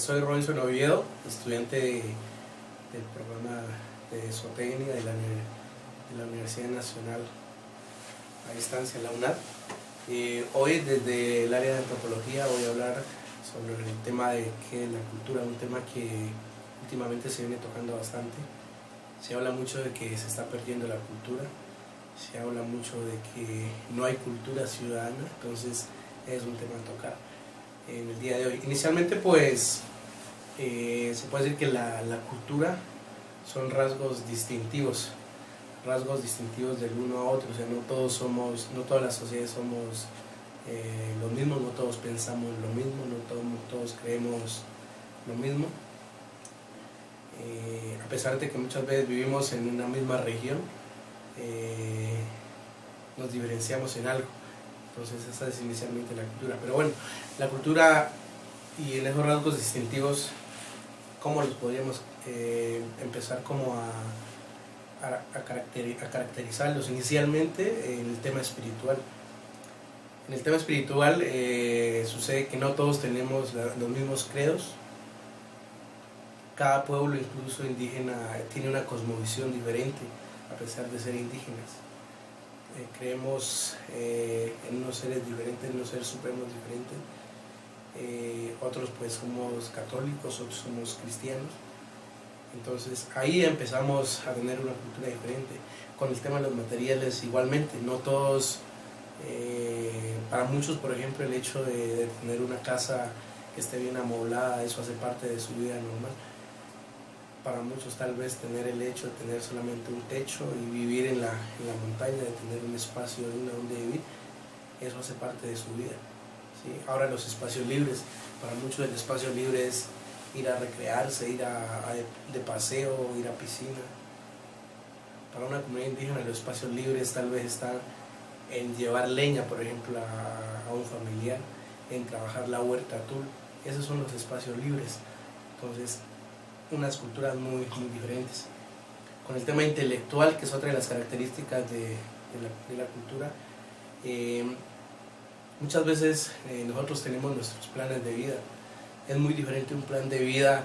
Soy Robinson Oviedo, estudiante del programa de Zootecnia de la Universidad Nacional a Distancia, la UNAD. Hoy desde el área de antropología voy a hablar sobre el tema de qué es la cultura, un tema que últimamente se viene tocando bastante. Se habla mucho de que se está perdiendo la cultura, se habla mucho de que no hay cultura ciudadana, entonces es un tema a tocar en el día de hoy. Inicialmente pues se puede decir que la cultura son rasgos distintivos del uno a otro, o sea, no todas las sociedades somos lo mismo, no todos pensamos lo mismo, no todos creemos lo mismo, a pesar de que muchas veces vivimos en una misma región, nos diferenciamos en algo. Entonces esa es inicialmente la cultura, pero bueno, la cultura y en esos rasgos distintivos, ¿cómo los podríamos empezar como a caracterizarlos? Inicialmente en el tema espiritual. En el tema espiritual sucede que no todos tenemos los mismos credos. Cada pueblo, incluso indígena, tiene una cosmovisión diferente a pesar de ser indígenas. Creemos en unos seres diferentes, en unos seres supremos diferentes. Otros pues somos católicos, otros somos cristianos. Entonces ahí empezamos a tener una cultura diferente. Con el tema de los materiales igualmente, no todos, para muchos por ejemplo el hecho de tener una casa que esté bien amoblada, eso hace parte de su vida normal. Para muchos tal vez tener el hecho de tener solamente un techo y vivir en la montaña, de tener un espacio donde vivir, eso hace parte de su vida, ¿sí? Ahora los espacios libres, para muchos el espacio libre es ir a recrearse, ir de paseo, ir a piscina. Para una comunidad indígena los espacios libres tal vez están en llevar leña, por ejemplo, a un familiar, en trabajar la huerta tul. Esos son los espacios libres. Entonces, unas culturas muy diferentes. Con el tema intelectual, que es otra de las características de la cultura, muchas veces nosotros tenemos nuestros planes de vida. Es muy diferente un plan de vida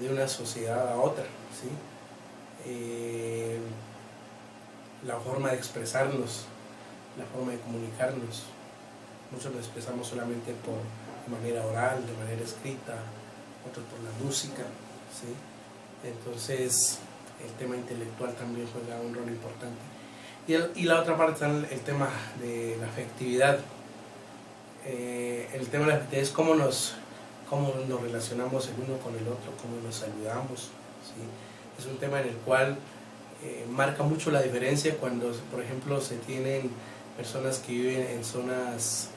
de una sociedad a otra, ¿sí? La forma de expresarnos, la forma de comunicarnos. Muchos nos expresamos solamente de manera oral, de manera escrita, otros por la música, ¿sí? Entonces el tema intelectual también juega un rol importante. Y la otra parte está el tema de la afectividad. El tema de la afectividad es cómo nos relacionamos el uno con el otro, cómo nos saludamos, ¿sí? Es un tema en el cual marca mucho la diferencia cuando, por ejemplo, se tienen personas que viven en zonas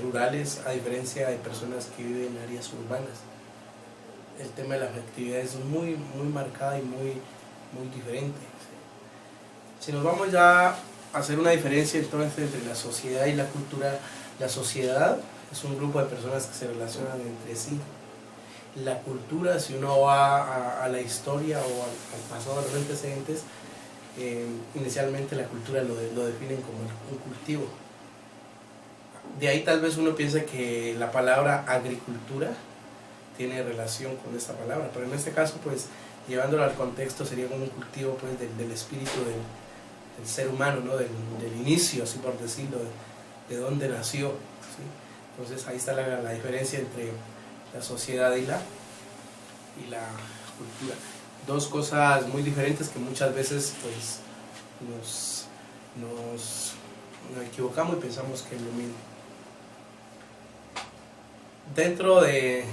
rurales a diferencia de personas que viven en áreas urbanas. El tema de la afectividad es muy marcada y muy diferente, ¿sí? Si nos vamos ya a hacer una diferencia entonces entre la sociedad y la cultura, la sociedad es un grupo de personas que se relacionan entre sí. La cultura, si uno va a la historia o al pasado de los antecedentes, inicialmente la cultura lo definen como un cultivo. De ahí tal vez uno piensa que la palabra agricultura tiene relación con esta palabra, pero en este caso pues llevándolo al contexto sería como un cultivo pues del espíritu del ser humano, ¿no? del inicio, así por decirlo, de dónde nació, ¿sí? Entonces ahí está la diferencia entre la sociedad y la cultura. Dos cosas muy diferentes que muchas veces pues nos equivocamos y pensamos que es lo mismo. Dentro del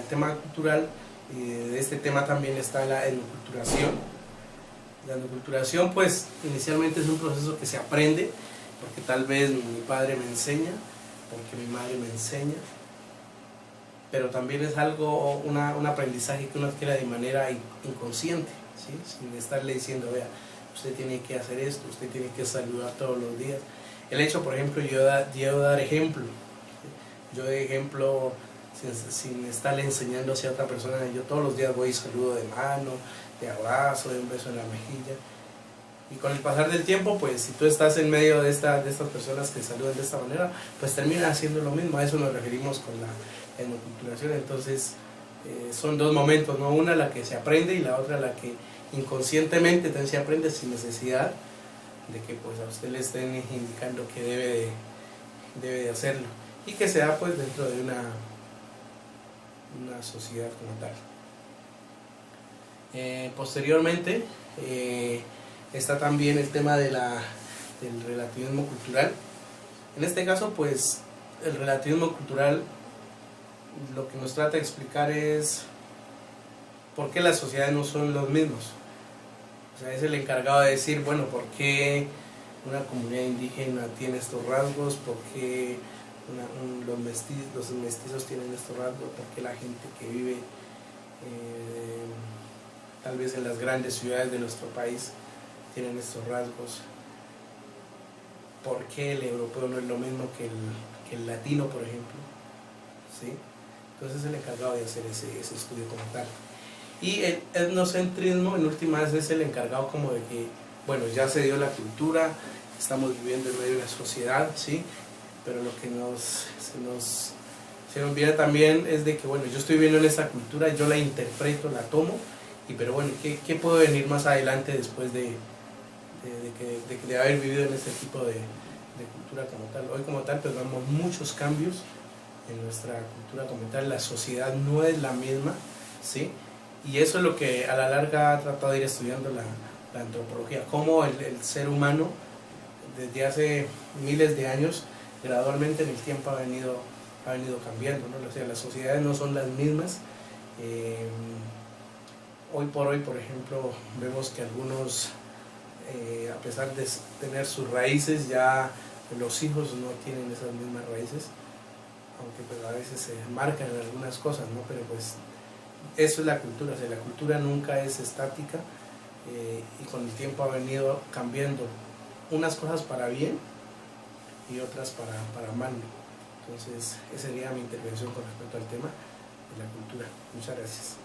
tema cultural, de este tema también está la etnoculturación. La etnoculturación pues inicialmente es un proceso que se aprende, porque tal vez mi padre me enseña, porque mi madre me enseña, pero también es algo, un aprendizaje que uno adquiere de manera inconsciente, ¿sí? Sin estarle diciendo, vea, usted tiene que hacer esto, usted tiene que saludar todos los días. El hecho, por ejemplo, yo dar ejemplo, ¿sí? Yo de ejemplo sin estarle enseñando hacia otra persona, yo todos los días voy y saludo de mano, de abrazo, de un beso en la mejilla. Y con el pasar del tiempo, pues si tú estás en medio de estas personas que saludan de esta manera, pues terminas haciendo lo mismo. A eso nos referimos etnoculturación. Entonces son dos momentos, ¿no? Una la que se aprende y la otra la que inconscientemente también se aprende sin necesidad de que pues a usted le estén indicando que debe de hacerlo, y que se da pues dentro de una sociedad como tal. Posteriormente está también el tema del relativismo cultural. En este caso pues el relativismo cultural lo que nos trata de explicar es por qué las sociedades no son los mismos. O sea, es el encargado de decir, bueno, ¿por qué una comunidad indígena tiene estos rasgos? ¿Por qué los mestizos tienen estos rasgos? ¿Por qué la gente que vive tal vez en las grandes ciudades de nuestro país tienen estos rasgos? ¿Por qué el europeo no es lo mismo que el latino, por ejemplo? ¿Sí? Entonces es el encargado de hacer ese estudio como tal. Y el etnocentrismo en últimas es el encargado como de que, bueno, ya se dio la cultura, estamos viviendo en medio de una sociedad, ¿sí? Pero lo que se nos viene también es de que, bueno, yo estoy viviendo en esta cultura, yo la interpreto, la tomo, pero bueno, ¿qué puede venir más adelante después de haber vivido en este tipo de cultura como tal? Hoy como tal pues vemos muchos cambios en nuestra cultura como tal, la sociedad no es la misma, ¿sí? Y eso es lo que a la larga ha tratado de ir estudiando la antropología, cómo el ser humano desde hace miles de años gradualmente en el tiempo ha venido cambiando, ¿no? O sea, las sociedades no son las mismas. Hoy por hoy, por ejemplo, vemos que algunos, a pesar de tener sus raíces, ya los hijos no tienen esas mismas raíces, aunque pues a veces se marcan en algunas cosas, ¿no? Pero pues eso es la cultura, o sea, la cultura nunca es estática, y con el tiempo ha venido cambiando unas cosas para bien y otras para mal. Entonces esa sería mi intervención con respecto al tema de la cultura. Muchas gracias.